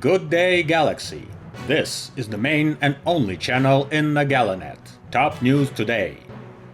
Good day, Galaxy. This is the main and only channel in the Galanet. Top news today.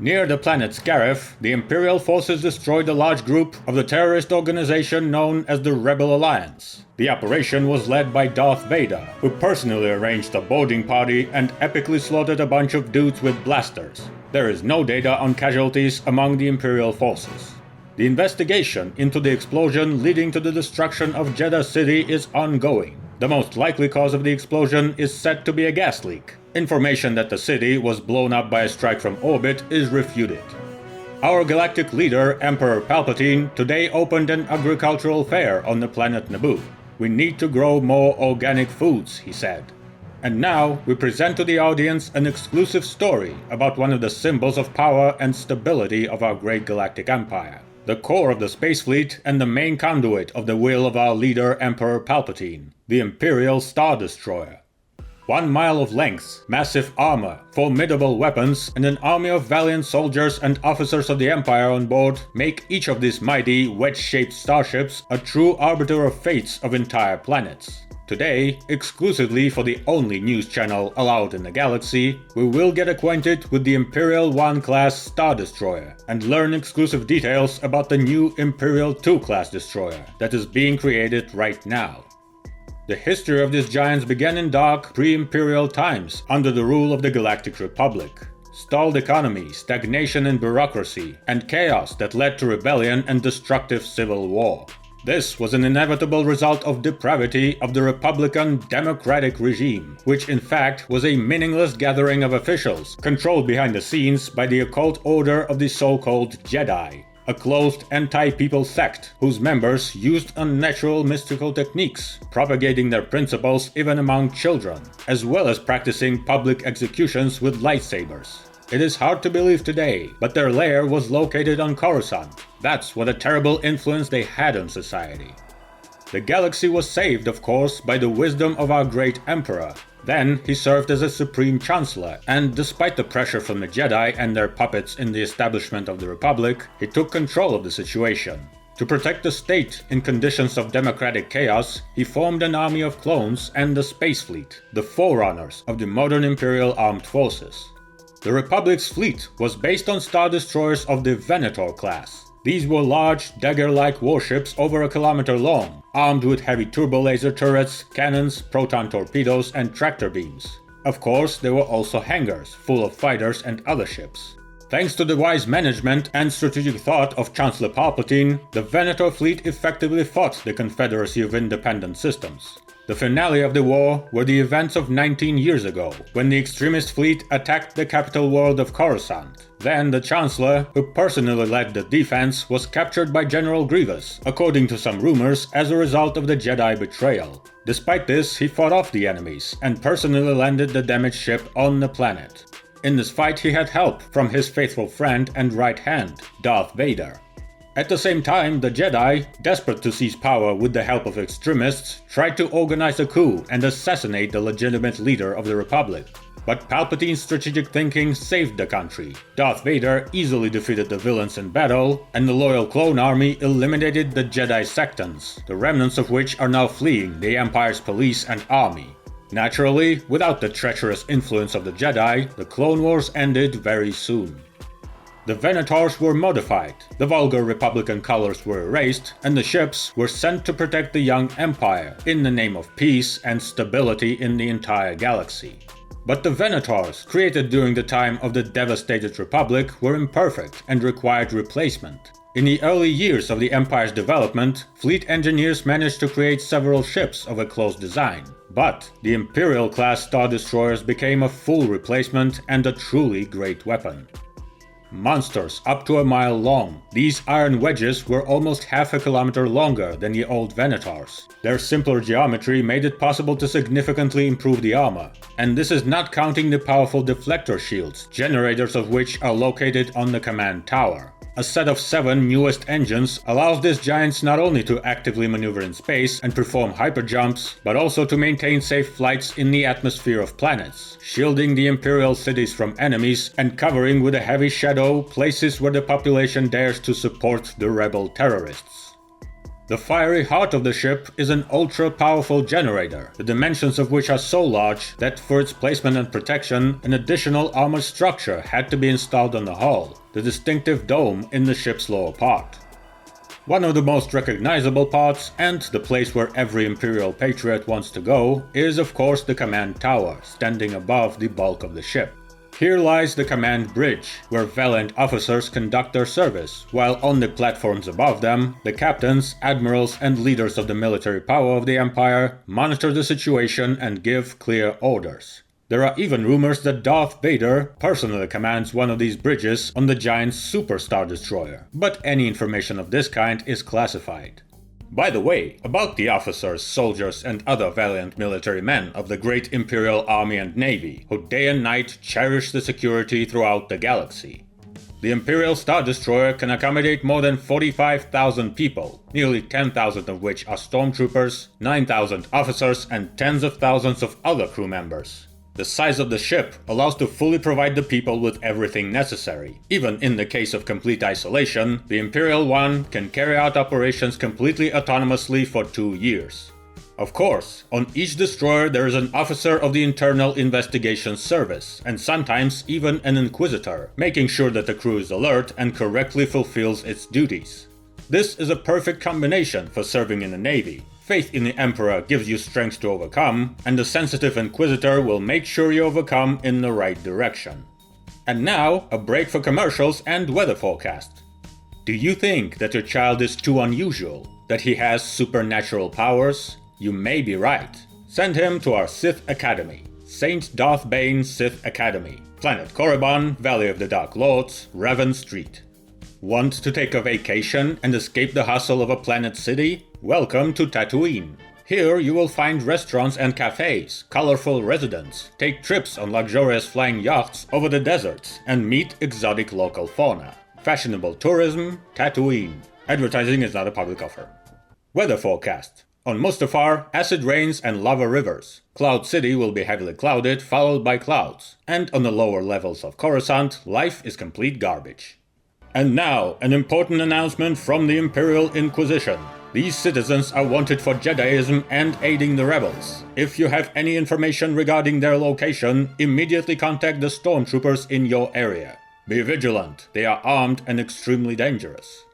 Near the planet Scarif, the Imperial forces destroyed a large group of the terrorist organization known as the Rebel Alliance. The operation was led by Darth Vader, who personally arranged a boarding party and epically slaughtered a bunch of dudes with blasters. There is no data on casualties among the Imperial forces. The investigation into the explosion leading to the destruction of Jedha City is ongoing. The most likely cause of the explosion is said to be a gas leak. Information that the city was blown up by a strike from orbit is refuted. Our galactic leader, Emperor Palpatine, today opened an agricultural fair on the planet Naboo. We need to grow more organic foods, he said. And now we present to the audience an exclusive story about one of the symbols of power and stability of our great galactic empire. The core of the space fleet and the main conduit of the will of our leader Emperor Palpatine, the Imperial Star Destroyer. 1 mile of length, massive armor, formidable weapons, and an army of valiant soldiers and officers of the Empire on board make each of these mighty, wedge-shaped starships a true arbiter of fates of entire planets. Today, exclusively for the only news channel allowed in the galaxy, we will get acquainted with the Imperial 1 class Star Destroyer and learn exclusive details about the new Imperial 2 class destroyer that is being created right now. The history of these giants began in dark, pre-imperial times under the rule of the Galactic Republic. Stalled economy, stagnation in bureaucracy, and chaos that led to rebellion and destructive civil war. This was an inevitable result of depravity of the Republican democratic regime, which in fact was a meaningless gathering of officials controlled behind the scenes by the occult order of the so-called Jedi, a closed anti-people sect whose members used unnatural mystical techniques, propagating their principles even among children, as well as practicing public executions with lightsabers. It is hard to believe today, but their lair was located on Coruscant. That's what a terrible influence they had on society. The galaxy was saved, of course, by the wisdom of our great Emperor. Then he served as a Supreme Chancellor, and despite the pressure from the Jedi and their puppets in the establishment of the Republic, he took control of the situation. To protect the state in conditions of democratic chaos, he formed an army of clones and the Space Fleet, the forerunners of the modern Imperial Armed Forces. The Republic's fleet was based on Star Destroyers of the Venator class. These were large, dagger-like warships over a kilometer long, armed with heavy turbo-laser turrets, cannons, proton torpedoes, and tractor beams. Of course, there were also hangars, full of fighters and other ships. Thanks to the wise management and strategic thought of Chancellor Palpatine, the Venator fleet effectively fought the Confederacy of Independent Systems. The finale of the war were the events of 19 years ago, when the extremist fleet attacked the capital world of Coruscant. Then the Chancellor, who personally led the defense, was captured by General Grievous, according to some rumors, as a result of the Jedi betrayal. Despite this, he fought off the enemies and personally landed the damaged ship on the planet. In this fight he had help from his faithful friend and right hand, Darth Vader. At the same time, the Jedi, desperate to seize power with the help of extremists, tried to organize a coup and assassinate the legitimate leader of the Republic. But Palpatine's strategic thinking saved the country. Darth Vader easily defeated the villains in battle, and the loyal clone army eliminated the Jedi sectants, the remnants of which are now fleeing the Empire's police and army. Naturally, without the treacherous influence of the Jedi, the Clone Wars ended very soon. The Venators were modified, the vulgar Republican colors were erased, and the ships were sent to protect the young Empire in the name of peace and stability in the entire galaxy. But the Venators, created during the time of the devastated Republic, were imperfect and required replacement. In the early years of the Empire's development, fleet engineers managed to create several ships of a close design. But the Imperial-class Star Destroyers became a full replacement and a truly great weapon. Monsters up to 1 mile long, these iron wedges were almost half a kilometer longer than the old Venators. Their simpler geometry made it possible to significantly improve the armor. And this is not counting the powerful deflector shields, generators of which are located on the command tower. A set of 7 newest engines allows these giants not only to actively maneuver in space and perform hyperjumps, but also to maintain safe flights in the atmosphere of planets, shielding the Imperial cities from enemies and covering with a heavy shadow places where the population dares to support the rebel terrorists. The fiery heart of the ship is an ultra-powerful generator, the dimensions of which are so large that for its placement and protection, an additional armored structure had to be installed on the hull, the distinctive dome in the ship's lower part. One of the most recognizable parts, and the place where every Imperial Patriot wants to go, is of course the command tower, standing above the bulk of the ship. Here lies the command bridge, where valiant officers conduct their service, while on the platforms above them, the captains, admirals, and leaders of the military power of the Empire monitor the situation and give clear orders. There are even rumors that Darth Vader personally commands one of these bridges on the giant Super Star Destroyer, but any information of this kind is classified. By the way, about the officers, soldiers, and other valiant military men of the great Imperial Army and Navy, who day and night cherish the security throughout the galaxy. The Imperial Star Destroyer can accommodate more than 45,000 people, nearly 10,000 of which are stormtroopers, 9,000 officers, and tens of thousands of other crew members. The size of the ship allows to fully provide the people with everything necessary. Even in the case of complete isolation, the Imperial One can carry out operations completely autonomously for 2 years. Of course, on each destroyer there is an officer of the Internal Investigation Service, and sometimes even an Inquisitor, making sure that the crew is alert and correctly fulfills its duties. This is a perfect combination for serving in the Navy. Faith in the Emperor gives you strength to overcome, and the sensitive Inquisitor will make sure you overcome in the right direction. And now, a break for commercials and weather forecast. Do you think that your child is too unusual? That he has supernatural powers? You may be right. Send him to our Sith Academy. Saint Darth Bane Sith Academy. Planet Korriban, Valley of the Dark Lords, Revan Street. Want to take a vacation and escape the hustle of a planet city? Welcome to Tatooine. Here you will find restaurants and cafes, colorful residents, take trips on luxurious flying yachts over the deserts, and meet exotic local fauna. Fashionable tourism, Tatooine. Advertising is not a public offer. Weather forecast. On Mustafar, acid rains and lava rivers. Cloud City will be heavily clouded, followed by clouds. And on the lower levels of Coruscant, life is complete garbage. And now, an important announcement from the Imperial Inquisition. These citizens are wanted for Jediism and aiding the rebels. If you have any information regarding their location, immediately contact the stormtroopers in your area. Be vigilant, they are armed and extremely dangerous.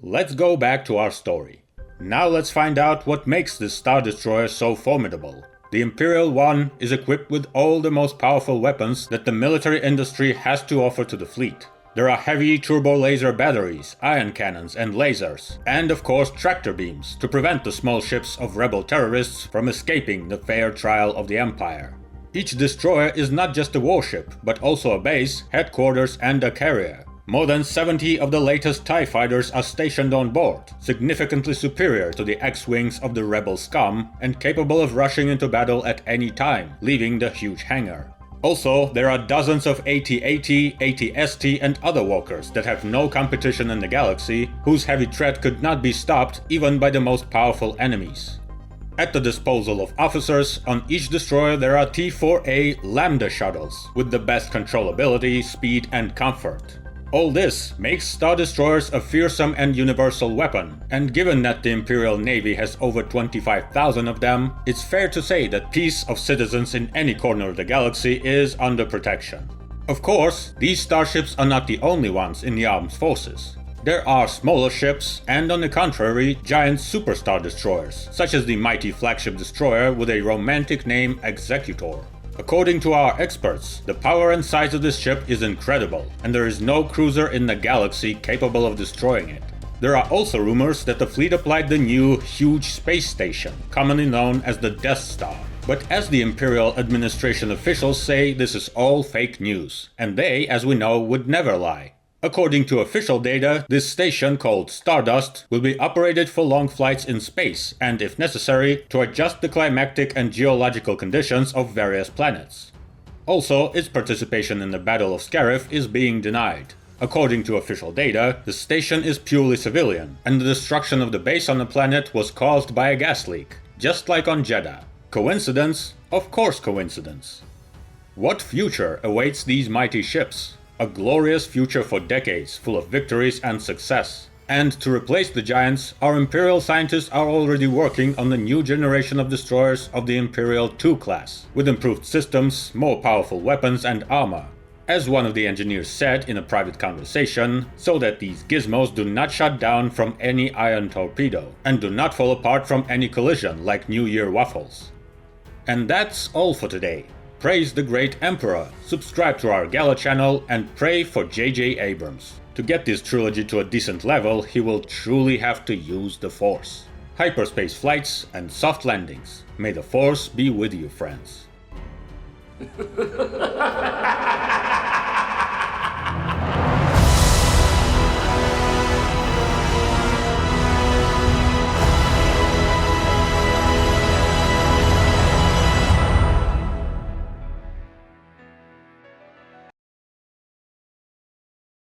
Let's go back to our story. Now let's find out what makes this Star Destroyer so formidable. The Imperial One is equipped with all the most powerful weapons that the military industry has to offer to the fleet. There are heavy turbo laser batteries, ion cannons and lasers, and of course tractor beams to prevent the small ships of rebel terrorists from escaping the fair trial of the Empire. Each destroyer is not just a warship, but also a base, headquarters and a carrier. More than 70 of the latest TIE fighters are stationed on board, significantly superior to the X-Wings of the rebel scum and capable of rushing into battle at any time, leaving the huge hangar. Also, there are dozens of AT-AT, AT-ST and other walkers that have no competition in the galaxy, whose heavy tread could not be stopped even by the most powerful enemies. At the disposal of officers, on each destroyer there are T-4A Lambda shuttles, with the best controllability, speed and comfort. All this makes Star Destroyers a fearsome and universal weapon, and given that the Imperial Navy has over 25,000 of them, it's fair to say that peace of citizens in any corner of the galaxy is under protection. Of course, these starships are not the only ones in the armed forces. There are smaller ships, and on the contrary, giant superstar destroyers, such as the mighty flagship destroyer with a romantic name Executor. According to our experts, the power and size of this ship is incredible, and there is no cruiser in the galaxy capable of destroying it. There are also rumors that the fleet applied the new, huge space station, commonly known as the Death Star. But as the Imperial administration officials say, this is all fake news, and they, as we know, would never lie. According to official data, this station, called Stardust, will be operated for long flights in space and, if necessary, to adjust the climatic and geological conditions of various planets. Also, its participation in the Battle of Scarif is being denied. According to official data, the station is purely civilian, and the destruction of the base on the planet was caused by a gas leak, just like on Jedha. Coincidence? Of course coincidence. What future awaits these mighty ships? A glorious future for decades, full of victories and success. And to replace the Giants, our Imperial scientists are already working on the new generation of destroyers of the Imperial II class, with improved systems, more powerful weapons and armor. As one of the engineers said in a private conversation, so that these gizmos do not shut down from any ion torpedo, and do not fall apart from any collision like New Year waffles. And that's all for today. Praise the great Emperor, subscribe to our Gala channel, and pray for J.J. Abrams. To get this trilogy to a decent level, he will truly have to use the Force. Hyperspace flights and soft landings. May the Force be with you, friends.